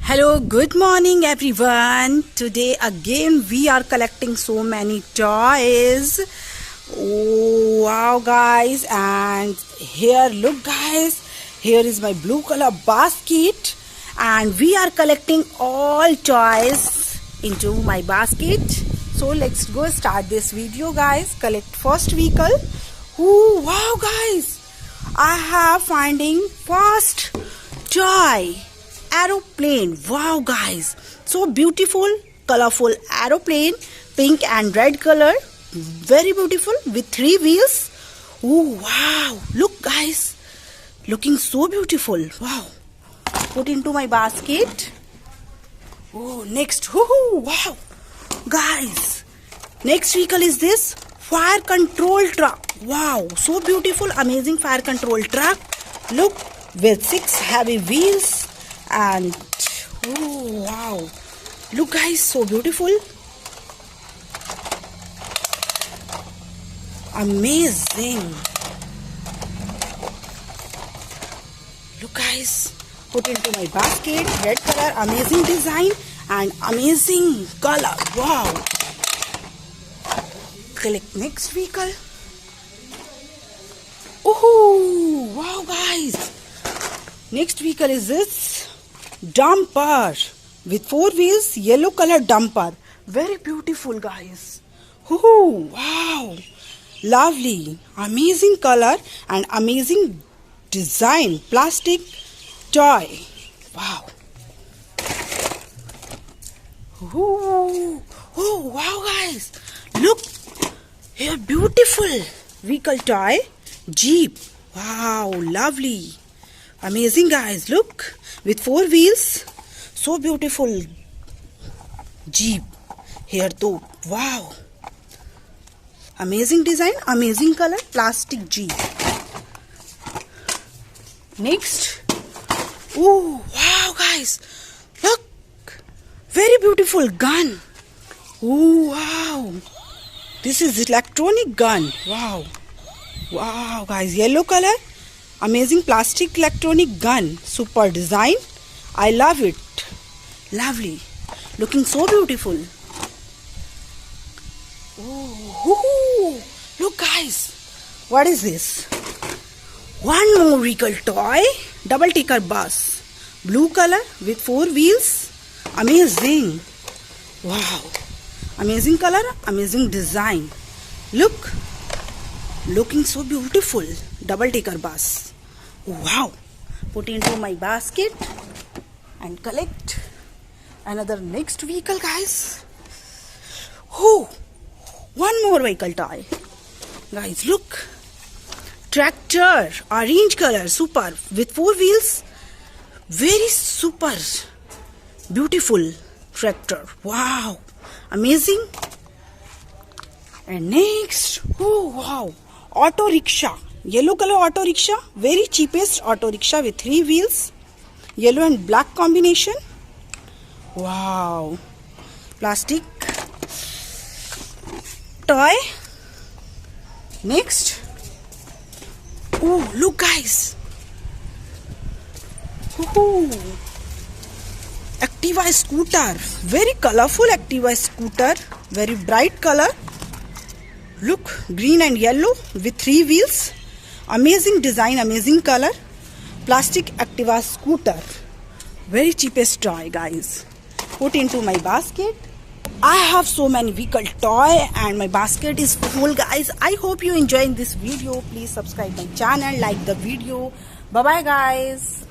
Hello, good morning everyone. Today again we are collecting so many toys. Oh, wow guys, and here look guys, here is my blue color basket and we are collecting all toys into my basket. So let's go start this video guys. Collect first vehicle. Oh wow guys, I have finding first toy. Aeroplane. Wow guys, so beautiful, colorful aeroplane, pink and red color, very beautiful with 3 wheels. Oh wow, look guys, looking so beautiful. Wow, put into my basket. Oh, next, wow guys, next vehicle is this fire control truck. Wow, so beautiful, amazing fire control truck. Look, with 6 heavy wheels. And oh wow, look guys, so beautiful, amazing. Look guys, put into my basket, red color, amazing design and amazing color. Wow, click next vehicle. Oh wow guys, next vehicle is this dumper with 4 wheels, yellow color dumper, very beautiful guys. Oh wow, lovely, amazing color and amazing design, plastic toy. Wow. Oh wow guys, look here, beautiful vehicle toy, Jeep. Wow, lovely, amazing guys. Look, with 4 wheels, so beautiful Jeep here too. Wow, amazing design, amazing color, plastic Jeep. Next, oh wow guys, look, very beautiful gun. Oh wow, this is electronic gun. Wow guys, yellow color, amazing plastic electronic gun, super design. I love it, lovely, looking so beautiful. Oh, look guys, what is this? One more vehicle toy, double ticker bus, blue color with 4 wheels, amazing. Wow, amazing color, amazing design. Look, looking so beautiful, double ticker bus. Wow, put into my basket and collect another next vehicle guys. Oh, one more vehicle toy guys. Look, tractor, orange color, super with 4 wheels, very super beautiful tractor. Wow, amazing. And next, oh wow, auto rickshaw, yellow color auto rickshaw, very cheapest auto rickshaw with 3 wheels, yellow and black combination. Wow, plastic toy. Next, oh look guys, Activa Scooter, very colorful Activa Scooter, very bright color. Look, green and yellow with 3 wheels, amazing design, amazing color, plastic Activa Scooter, very cheapest toy guys. Put into my basket. I have so many vehicle toy and my basket is full guys. I hope you enjoying this video. Please subscribe my channel, like the video. Bye bye guys.